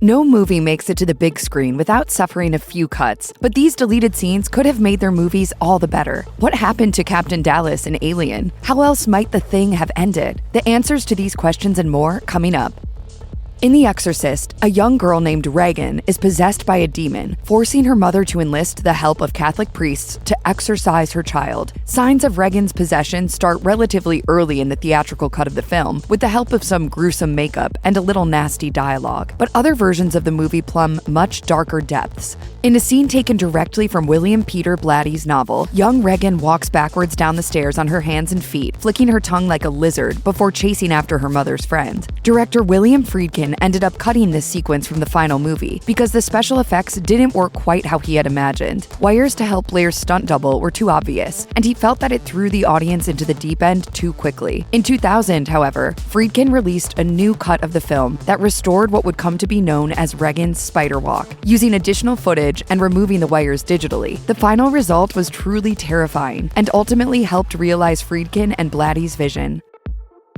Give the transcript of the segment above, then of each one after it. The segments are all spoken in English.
No movie makes it to the big screen without suffering a few cuts, but these deleted scenes could have made their movies all the better. What happened to Captain Dallas in Alien? How else might The Thing have ended? The answers to these questions and more coming up. In The Exorcist, a young girl named Regan is possessed by a demon, forcing her mother to enlist the help of Catholic priests to exorcise her child. Signs of Regan's possession start relatively early in the theatrical cut of the film, with the help of some gruesome makeup and a little nasty dialogue. But other versions of the movie plumb much darker depths. In a scene taken directly from William Peter Blatty's novel, young Regan walks backwards down the stairs on her hands and feet, flicking her tongue like a lizard before chasing after her mother's friend. Director William Friedkin ended up cutting this sequence from the final movie because the special effects didn't work quite how he had imagined. Wires to help Blair's stunt double were too obvious, and he felt that it threw the audience into the deep end too quickly. In 2000, however, Friedkin released a new cut of the film that restored what would come to be known as Regan's spider walk, using additional footage and removing the wires digitally. The final result was truly terrifying and ultimately helped realize Friedkin and Blatty's vision.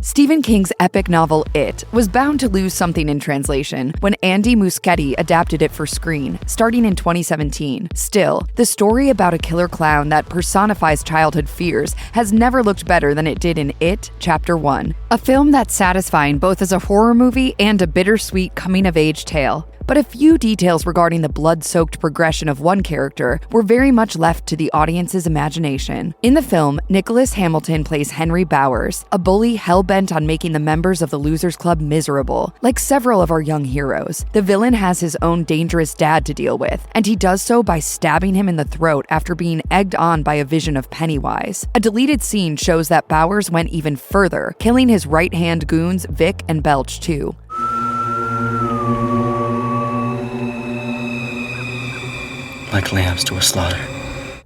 Stephen King's epic novel It was bound to lose something in translation when Andy Muschietti adapted it for screen, starting in 2017. Still, the story about a killer clown that personifies childhood fears has never looked better than it did in It, Chapter 1, a film that's satisfying both as a horror movie and a bittersweet coming-of-age tale. But a few details regarding the blood-soaked progression of one character were very much left to the audience's imagination. In the film, Nicholas Hamilton plays Henry Bowers, a bully hell-bent on making the members of the Losers Club miserable. Like several of our young heroes, the villain has his own dangerous dad to deal with, and he does so by stabbing him in the throat after being egged on by a vision of Pennywise. A deleted scene shows that Bowers went even further, killing his right-hand goons Vic and Belch too. Like lambs to a slaughter.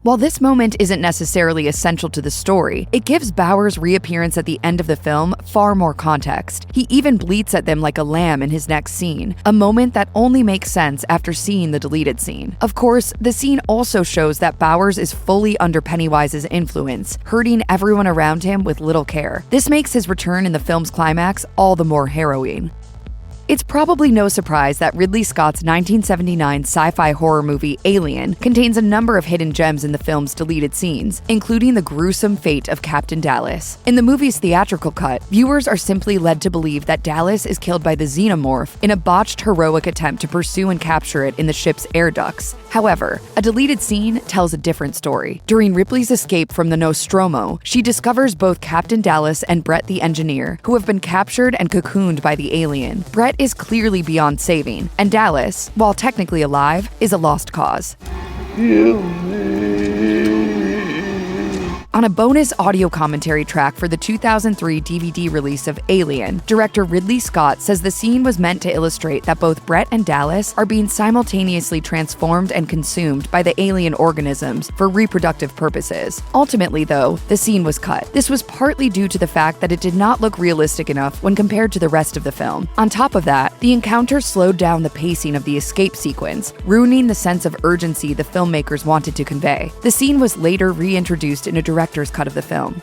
While this moment isn't necessarily essential to the story, it gives Bowers' reappearance at the end of the film far more context. He even bleats at them like a lamb in his next scene, a moment that only makes sense after seeing the deleted scene. Of course, the scene also shows that Bowers is fully under Pennywise's influence, hurting everyone around him with little care. This makes his return in the film's climax all the more harrowing. It's probably no surprise that Ridley Scott's 1979 sci-fi horror movie Alien contains a number of hidden gems in the film's deleted scenes, including the gruesome fate of Captain Dallas. In the movie's theatrical cut, viewers are simply led to believe that Dallas is killed by the xenomorph in a botched heroic attempt to pursue and capture it in the ship's air ducts. However, a deleted scene tells a different story. During Ripley's escape from the Nostromo, she discovers both Captain Dallas and Brett the engineer, who have been captured and cocooned by the alien. Brett is clearly beyond saving, and Dallas, while technically alive, is a lost cause. On a bonus audio commentary track for the 2003 DVD release of Alien, director Ridley Scott says the scene was meant to illustrate that both Brett and Dallas are being simultaneously transformed and consumed by the alien organisms for reproductive purposes. Ultimately, though, the scene was cut. This was partly due to the fact that it did not look realistic enough when compared to the rest of the film. On top of that, the encounter slowed down the pacing of the escape sequence, ruining the sense of urgency the filmmakers wanted to convey. The scene was later reintroduced in a director's cut of the film.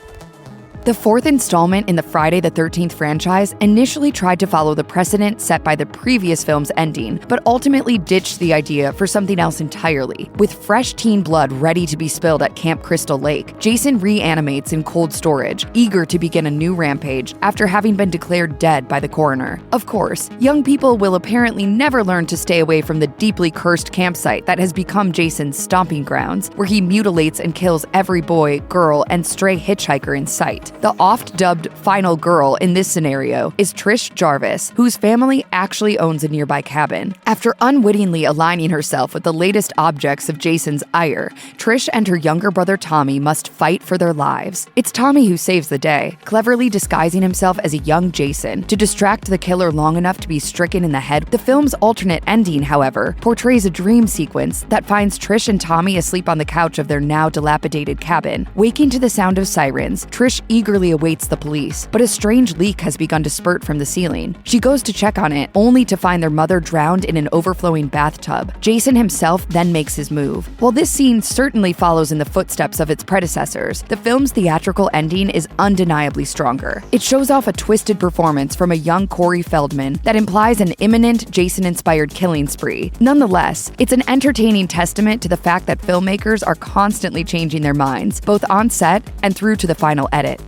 The fourth installment in the Friday the 13th franchise initially tried to follow the precedent set by the previous film's ending, but ultimately ditched the idea for something else entirely. With fresh teen blood ready to be spilled at Camp Crystal Lake, Jason reanimates in cold storage, eager to begin a new rampage after having been declared dead by the coroner. Of course, young people will apparently never learn to stay away from the deeply cursed campsite that has become Jason's stomping grounds, where he mutilates and kills every boy, girl, and stray hitchhiker in sight. The oft-dubbed final girl in this scenario is Trish Jarvis, whose family actually owns a nearby cabin. After unwittingly aligning herself with the latest objects of Jason's ire, Trish and her younger brother Tommy must fight for their lives. It's Tommy who saves the day, cleverly disguising himself as a young Jason to distract the killer long enough to be stricken in the head. The film's alternate ending, however, portrays a dream sequence that finds Trish and Tommy asleep on the couch of their now dilapidated cabin. Waking to the sound of sirens, Trish eagerly eagerly awaits the police, but a strange leak has begun to spurt from the ceiling. She goes to check on it, only to find their mother drowned in an overflowing bathtub. Jason himself then makes his move. While this scene certainly follows in the footsteps of its predecessors, the film's theatrical ending is undeniably stronger. It shows off a twisted performance from a young Corey Feldman that implies an imminent Jason-inspired killing spree. Nonetheless, it's an entertaining testament to the fact that filmmakers are constantly changing their minds, both on set and through to the final edit.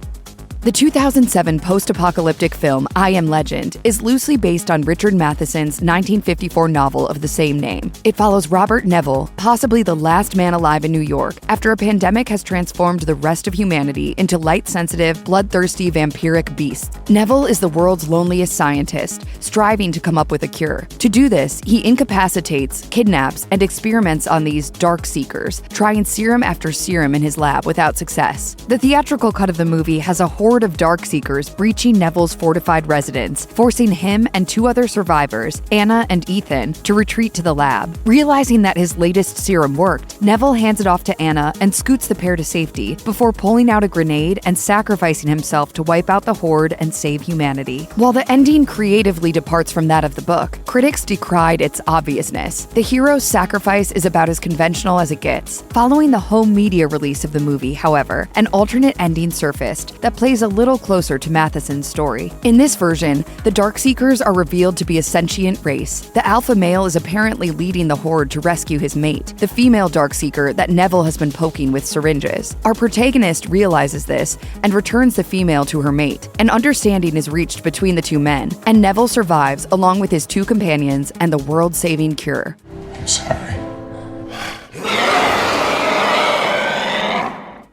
The 2007 post-apocalyptic film I Am Legend is loosely based on Richard Matheson's 1954 novel of the same name. It follows Robert Neville, possibly the last man alive in New York, after a pandemic has transformed the rest of humanity into light-sensitive, bloodthirsty, vampiric beasts. Neville is the world's loneliest scientist, striving to come up with a cure. To do this, he incapacitates, kidnaps, and experiments on these dark seekers, trying serum after serum in his lab without success. The theatrical cut of the movie has a horde of dark seekers breaching Neville's fortified residence, forcing him and two other survivors, Anna and Ethan, to retreat to the lab. Realizing that his latest serum worked, Neville hands it off to Anna and scoots the pair to safety before pulling out a grenade and sacrificing himself to wipe out the horde and save humanity. While the ending creatively departs from that of the book, critics decried its obviousness. The hero's sacrifice is about as conventional as it gets. Following the home media release of the movie, however, an alternate ending surfaced that plays a little closer to Matheson's story. In this version, the Darkseekers are revealed to be a sentient race. The alpha male is apparently leading the horde to rescue his mate, the female Darkseeker that Neville has been poking with syringes. Our protagonist realizes this and returns the female to her mate. An understanding is reached between the two men, and Neville survives along with his two companions and the world-saving cure. I'm sorry.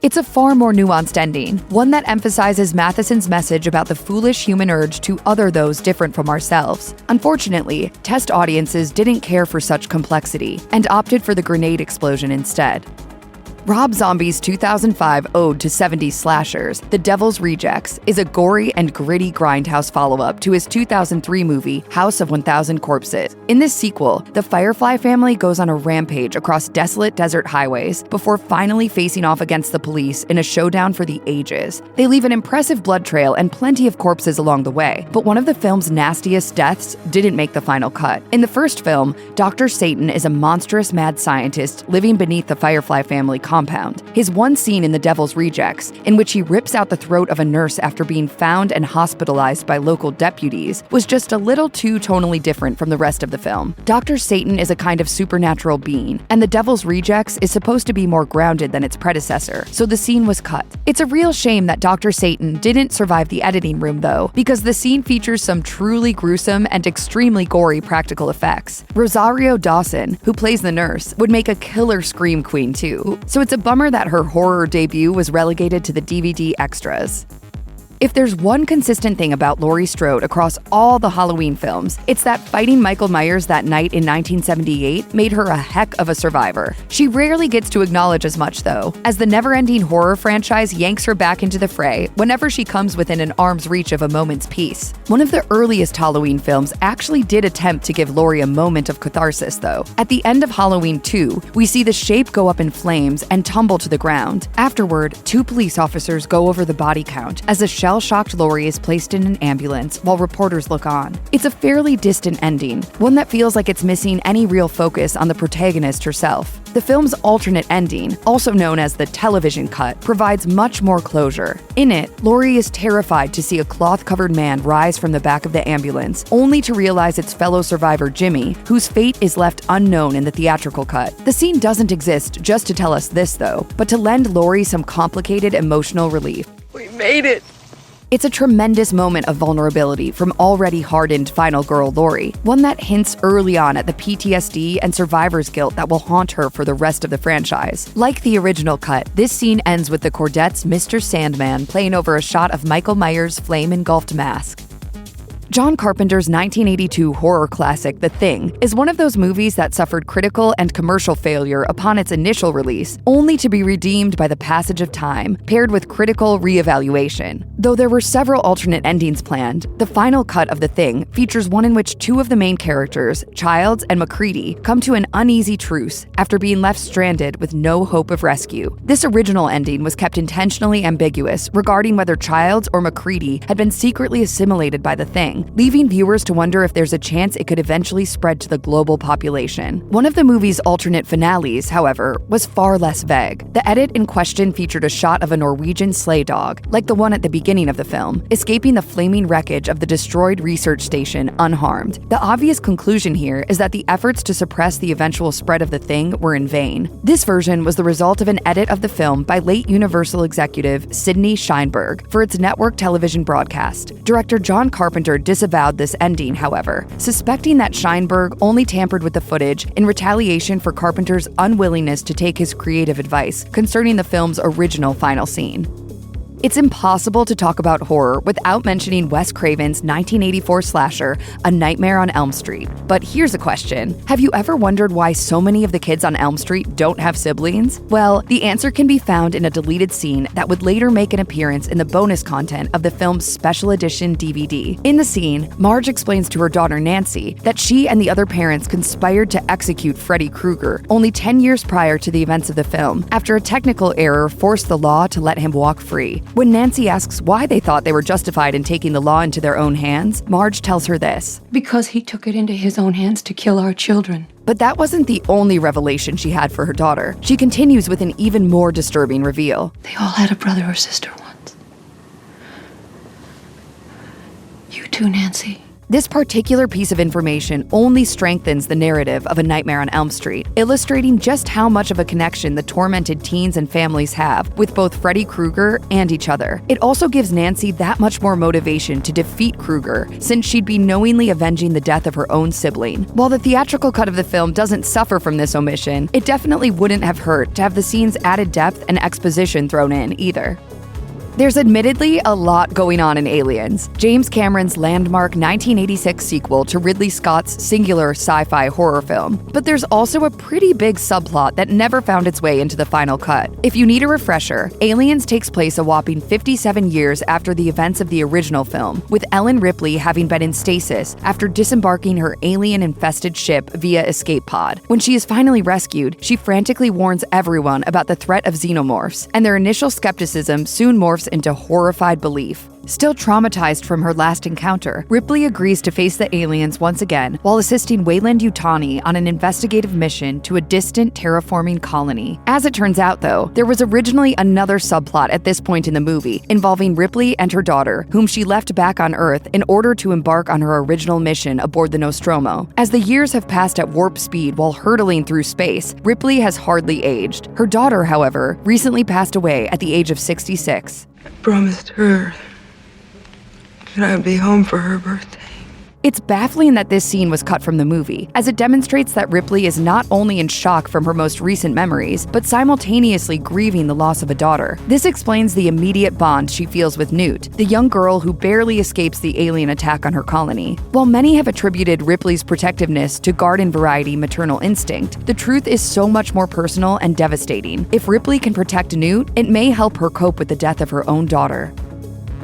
It's a far more nuanced ending, one that emphasizes Matheson's message about the foolish human urge to other those different from ourselves. Unfortunately, test audiences didn't care for such complexity and opted for the grenade explosion instead. Rob Zombie's 2005 ode to 70s slashers, The Devil's Rejects, is a gory and gritty grindhouse follow-up to his 2003 movie, House of 1000 Corpses. In this sequel, the Firefly family goes on a rampage across desolate desert highways before finally facing off against the police in a showdown for the ages. They leave an impressive blood trail and plenty of corpses along the way, but one of the film's nastiest deaths didn't make the final cut. In the first film, Dr. Satan is a monstrous mad scientist living beneath the Firefly family compound. His one scene in The Devil's Rejects, in which he rips out the throat of a nurse after being found and hospitalized by local deputies, was just a little too tonally different from the rest of the film. Dr. Satan is a kind of supernatural being, and The Devil's Rejects is supposed to be more grounded than its predecessor, so the scene was cut. It's a real shame that Dr. Satan didn't survive the editing room, though, because the scene features some truly gruesome and extremely gory practical effects. Rosario Dawson, who plays the nurse, would make a killer scream queen too, so it's a bummer that her horror debut was relegated to the DVD extras. If there's one consistent thing about Laurie Strode across all the Halloween films, it's that fighting Michael Myers that night in 1978 made her a heck of a survivor. She rarely gets to acknowledge as much, though, as the never-ending horror franchise yanks her back into the fray whenever she comes within an arm's reach of a moment's peace. One of the earliest Halloween films actually did attempt to give Laurie a moment of catharsis, though. At the end of Halloween 2, we see the shape go up in flames and tumble to the ground. Afterward, two police officers go over the body count as a shell-shocked Laurie is placed in an ambulance while reporters look on. It's a fairly distant ending, one that feels like it's missing any real focus on the protagonist herself. The film's alternate ending, also known as the television cut, provides much more closure. In it, Laurie is terrified to see a cloth-covered man rise from the back of the ambulance, only to realize it's fellow survivor Jimmy, whose fate is left unknown in the theatrical cut. The scene doesn't exist just to tell us this, though, but to lend Laurie some complicated emotional relief. We made it! It's a tremendous moment of vulnerability from already hardened final girl Laurie, one that hints early on at the PTSD and survivor's guilt that will haunt her for the rest of the franchise. Like the original cut, this scene ends with the Cordettes' Mr. Sandman playing over a shot of Michael Myers' flame-engulfed mask. John Carpenter's 1982 horror classic, The Thing, is one of those movies that suffered critical and commercial failure upon its initial release, only to be redeemed by the passage of time, paired with critical reevaluation. Though there were several alternate endings planned, the final cut of The Thing features one in which two of the main characters, Childs and McCready, come to an uneasy truce after being left stranded with no hope of rescue. This original ending was kept intentionally ambiguous regarding whether Childs or McCready had been secretly assimilated by the Thing, leaving viewers to wonder if there's a chance it could eventually spread to the global population. One of the movie's alternate finales, however, was far less vague. The edit in question featured a shot of a Norwegian sleigh dog, like the one at the beginning of the film, escaping the flaming wreckage of the destroyed research station unharmed. The obvious conclusion here is that the efforts to suppress the eventual spread of the Thing were in vain. This version was the result of an edit of the film by late Universal executive Sidney Sheinberg for its network television broadcast. Director John Carpenter disavowed this ending, however, suspecting that Sheinberg only tampered with the footage in retaliation for Carpenter's unwillingness to take his creative advice concerning the film's original final scene. It's impossible to talk about horror without mentioning Wes Craven's 1984 slasher, A Nightmare on Elm Street. But here's a question. Have you ever wondered why so many of the kids on Elm Street don't have siblings? Well, the answer can be found in a deleted scene that would later make an appearance in the bonus content of the film's special edition DVD. In the scene, Marge explains to her daughter Nancy that she and the other parents conspired to execute Freddy Krueger only 10 years prior to the events of the film, after a technical error forced the law to let him walk free. When Nancy asks why they thought they were justified in taking the law into their own hands, Marge tells her this: "Because he took it into his own hands to kill our children." But that wasn't the only revelation she had for her daughter. She continues with an even more disturbing reveal. They all had a brother or sister once. You too, Nancy. This particular piece of information only strengthens the narrative of A Nightmare on Elm Street, illustrating just how much of a connection the tormented teens and families have with both Freddy Krueger and each other. It also gives Nancy that much more motivation to defeat Krueger, since she'd be knowingly avenging the death of her own sibling. While the theatrical cut of the film doesn't suffer from this omission, it definitely wouldn't have hurt to have the scene's added depth and exposition thrown in either. There's admittedly a lot going on in Aliens, James Cameron's landmark 1986 sequel to Ridley Scott's singular sci-fi horror film. But there's also a pretty big subplot that never found its way into the final cut. If you need a refresher, Aliens takes place a whopping 57 years after the events of the original film, with Ellen Ripley having been in stasis after disembarking her alien-infested ship via escape pod. When she is finally rescued, she frantically warns everyone about the threat of xenomorphs, and their initial skepticism soon morphs into horrified belief. Still traumatized from her last encounter, Ripley agrees to face the aliens once again while assisting Weyland-Yutani on an investigative mission to a distant terraforming colony. As it turns out, though, there was originally another subplot at this point in the movie involving Ripley and her daughter, whom she left back on Earth in order to embark on her original mission aboard the Nostromo. As the years have passed at warp speed while hurtling through space, Ripley has hardly aged. Her daughter, however, recently passed away at the age of 66. I promised her that I would be home for her birthday. It's baffling that this scene was cut from the movie, as it demonstrates that Ripley is not only in shock from her most recent memories, but simultaneously grieving the loss of a daughter. This explains the immediate bond she feels with Newt, the young girl who barely escapes the alien attack on her colony. While many have attributed Ripley's protectiveness to garden-variety maternal instinct, the truth is so much more personal and devastating. If Ripley can protect Newt, it may help her cope with the death of her own daughter.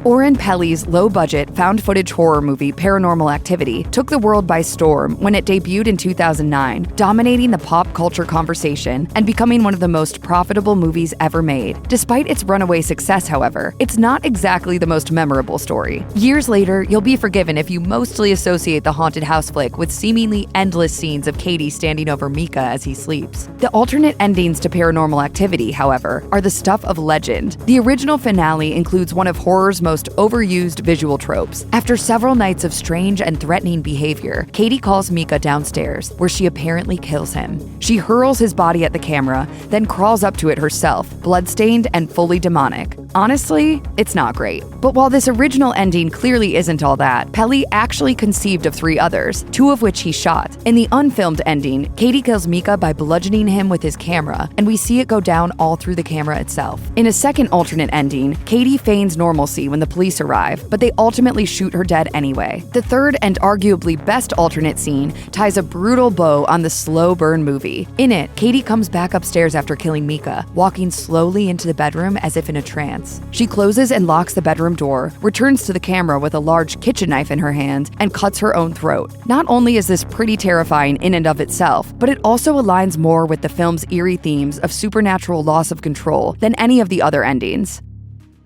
Oren Peli's low-budget, found-footage horror movie Paranormal Activity took the world by storm when it debuted in 2009, dominating the pop culture conversation and becoming one of the most profitable movies ever made. Despite its runaway success, however, it's not exactly the most memorable story. Years later, you'll be forgiven if you mostly associate the haunted house flick with seemingly endless scenes of Katie standing over Micah as he sleeps. The alternate endings to Paranormal Activity, however, are the stuff of legend. The original finale includes one of horror's most overused visual tropes. After several nights of strange and threatening behavior, Katie calls Micah downstairs, where she apparently kills him. She hurls his body at the camera, then crawls up to it herself, bloodstained and fully demonic. Honestly, it's not great. But while this original ending clearly isn't all that, Peli actually conceived of 3 others, 2 of which he shot. In the unfilmed ending, Katie kills Micah by bludgeoning him with his camera, and we see it go down all through the camera itself. In a second alternate ending, Katie feigns normalcy when the police arrive, but they ultimately shoot her dead anyway. The third and arguably best alternate scene ties a brutal bow on the slow burn movie. In it, Katie comes back upstairs after killing Mika, walking slowly into the bedroom as if in a trance. She closes and locks the bedroom door, returns to the camera with a large kitchen knife in her hand, and cuts her own throat. Not only is this pretty terrifying in and of itself, but it also aligns more with the film's eerie themes of supernatural loss of control than any of the other endings.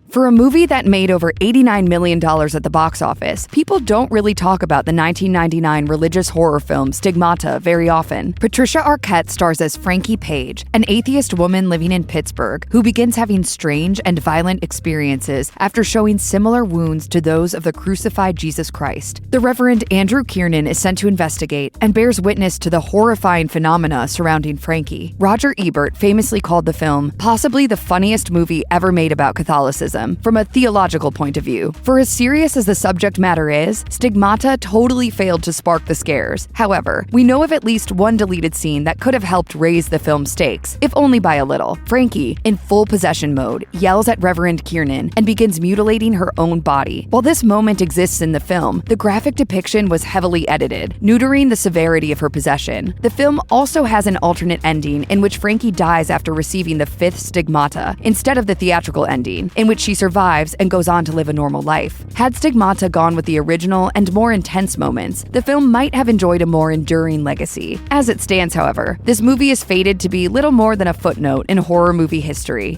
For a movie that made over $89 million at the box office, people don't really talk about the 1999 religious horror film Stigmata very often. Patricia Arquette stars as Frankie Page, an atheist woman living in Pittsburgh who begins having strange and violent experiences after showing similar wounds to those of the crucified Jesus Christ. The Reverend Andrew Kiernan is sent to investigate and bears witness to the horrifying phenomena surrounding Frankie. Roger Ebert famously called the film possibly the funniest movie ever made about Catholicism, from a theological point of view. For as serious as the subject matter is, Stigmata totally failed to spark the scares. However, we know of at least one deleted scene that could have helped raise the film's stakes, if only by a little. Frankie, in full possession mode, yells at Reverend Kiernan and begins mutilating her own body. While this moment exists in the film, the graphic depiction was heavily edited, neutering the severity of her possession. The film also has an alternate ending in which Frankie dies after receiving the fifth stigmata, instead of the theatrical ending, in which she survives and goes on to live a normal life. Had Stigmata gone with the original and more intense moments, the film might have enjoyed a more enduring legacy. As it stands, however, this movie is fated to be little more than a footnote in horror movie history.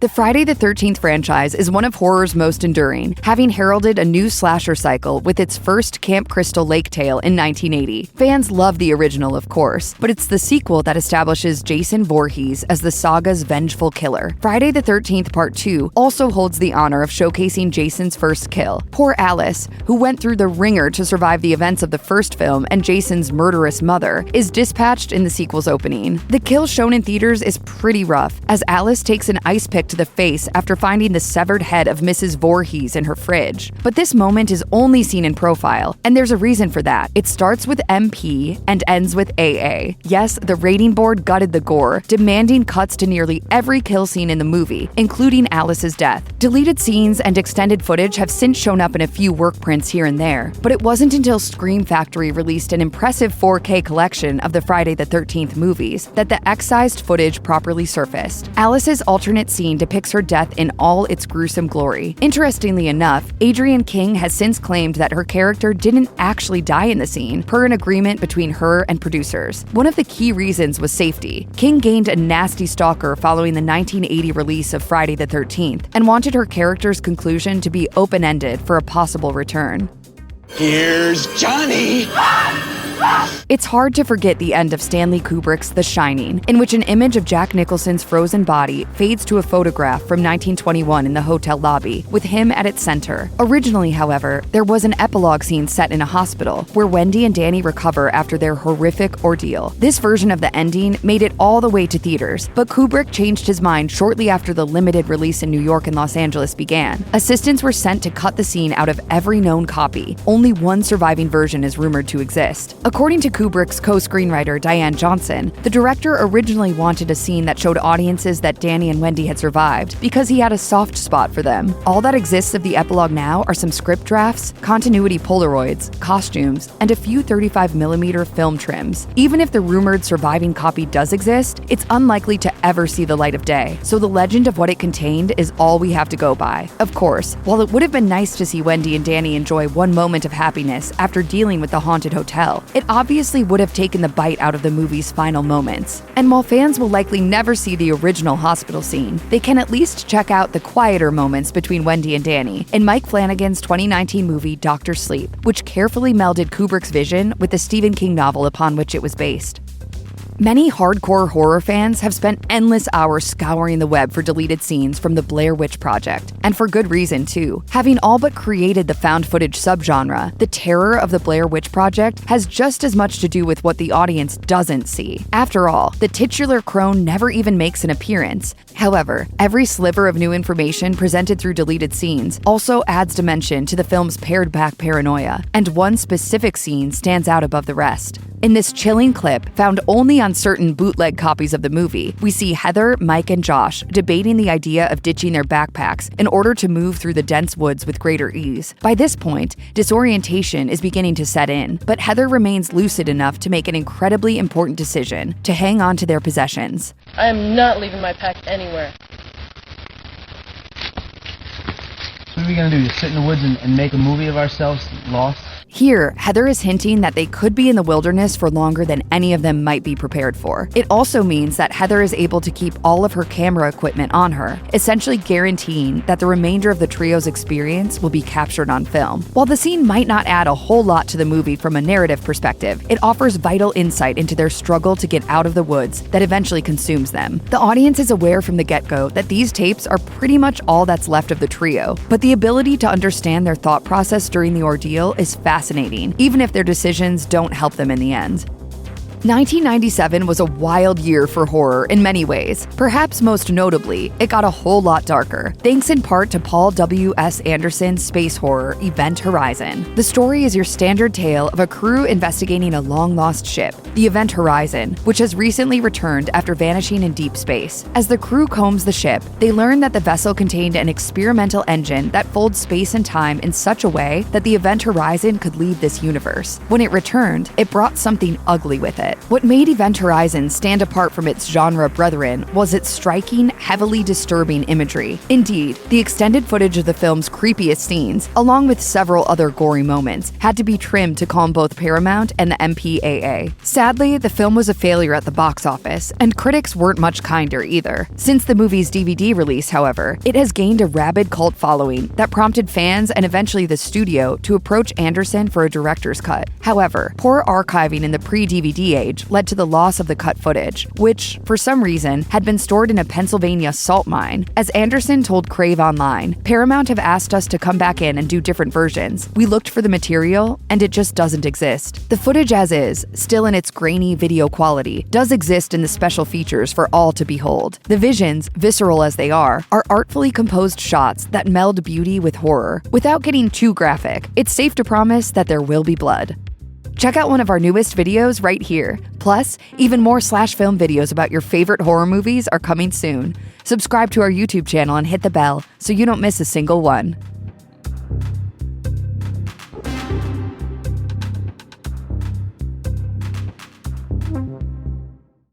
The Friday the 13th franchise is one of horror's most enduring, having heralded a new slasher cycle with its first Camp Crystal Lake tale in 1980. Fans love the original, of course, but it's the sequel that establishes Jason Voorhees as the saga's vengeful killer. Friday the 13th Part 2 also holds the honor of showcasing Jason's first kill. Poor Alice, who went through the ringer to survive the events of the first film and Jason's murderous mother, is dispatched in the sequel's opening. The kill shown in theaters is pretty rough, as Alice takes an ice pick to the face after finding the severed head of Mrs. Voorhees in her fridge. But this moment is only seen in profile, and there's a reason for that. It starts with MP and ends with AA. Yes, the rating board gutted the gore, demanding cuts to nearly every kill scene in the movie, including Alice's death. Deleted scenes and extended footage have since shown up in a few work prints here and there, but it wasn't until Scream Factory released an impressive 4K collection of the Friday the 13th movies that the excised footage properly surfaced. Alice's alternate scene depicts her death in all its gruesome glory. Interestingly enough, Adrienne King has since claimed that her character didn't actually die in the scene, per an agreement between her and producers. One of the key reasons was safety. King gained a nasty stalker following the 1980 release of Friday the 13th, and wanted her character's conclusion to be open-ended for a possible return. Here's Johnny! It's hard to forget the end of Stanley Kubrick's The Shining, in which an image of Jack Nicholson's frozen body fades to a photograph from 1921 in the hotel lobby, with him at its center. Originally, however, there was an epilogue scene set in a hospital, where Wendy and Danny recover after their horrific ordeal. This version of the ending made it all the way to theaters, but Kubrick changed his mind shortly after the limited release in New York and Los Angeles began. Assistants were sent to cut the scene out of every known copy. Only one surviving version is rumored to exist. According to Kubrick's co-screenwriter Diane Johnson, the director originally wanted a scene that showed audiences that Danny and Wendy had survived because he had a soft spot for them. All that exists of the epilogue now are some script drafts, continuity Polaroids, costumes, and a few 35mm film trims. Even if the rumored surviving copy does exist, it's unlikely to ever see the light of day, so the legend of what it contained is all we have to go by. Of course, while it would have been nice to see Wendy and Danny enjoy one moment of happiness after dealing with the haunted hotel, it obviously would have taken the bite out of the movie's final moments. And while fans will likely never see the original hospital scene, they can at least check out the quieter moments between Wendy and Danny in Mike Flanagan's 2019 movie Dr. Sleep, which carefully melded Kubrick's vision with the Stephen King novel upon which it was based. Many hardcore horror fans have spent endless hours scouring the web for deleted scenes from the Blair Witch Project, and for good reason too. Having all but created the found footage subgenre, the terror of the Blair Witch Project has just as much to do with what the audience doesn't see. After all, the titular crone never even makes an appearance. However, every sliver of new information presented through deleted scenes also adds dimension to the film's pared-back paranoia, and one specific scene stands out above the rest. In this chilling clip, found only on certain bootleg copies of the movie, we see Heather, Mike, and Josh debating the idea of ditching their backpacks in order to move through the dense woods with greater ease. By this point, disorientation is beginning to set in, but Heather remains lucid enough to make an incredibly important decision to hang on to their possessions. I am not leaving my pack anywhere. What are we gonna do, just sit in the woods and make a movie of ourselves lost? Here, Heather is hinting that they could be in the wilderness for longer than any of them might be prepared for. It also means that Heather is able to keep all of her camera equipment on her, essentially guaranteeing that the remainder of the trio's experience will be captured on film. While the scene might not add a whole lot to the movie from a narrative perspective, it offers vital insight into their struggle to get out of the woods that eventually consumes them. The audience is aware from the get-go that these tapes are pretty much all that's left of the trio, but the ability to understand their thought process during the ordeal is fascinating, even if their decisions don't help them in the end. 1997 was a wild year for horror in many ways. Perhaps most notably, it got a whole lot darker, thanks in part to Paul W.S. Anderson's space horror Event Horizon. The story is your standard tale of a crew investigating a long-lost ship, the Event Horizon, which has recently returned after vanishing in deep space. As the crew combs the ship, they learn that the vessel contained an experimental engine that folds space and time in such a way that the Event Horizon could leave this universe. When it returned, it brought something ugly with it. What made Event Horizon stand apart from its genre brethren was its striking, heavily disturbing imagery. Indeed, the extended footage of the film's creepiest scenes, along with several other gory moments, had to be trimmed to calm both Paramount and the MPAA. Sadly, the film was a failure at the box office, and critics weren't much kinder either. Since the movie's DVD release, however, it has gained a rabid cult following that prompted fans and eventually the studio to approach Anderson for a director's cut. However, poor archiving in the pre-DVD age led to the loss of the cut footage, which, for some reason, had been stored in a Pennsylvania salt mine. As Anderson told Crave Online, Paramount have asked us to come back in and do different versions. We looked for the material, and it just doesn't exist. The footage as is, still in its grainy video quality, does exist in the special features for all to behold. The visions, visceral as they are artfully composed shots that meld beauty with horror. Without getting too graphic, it's safe to promise that there will be blood. Check out one of our newest videos right here. Plus, even more SlashFilm videos about your favorite horror movies are coming soon. Subscribe to our YouTube channel and hit the bell so you don't miss a single one.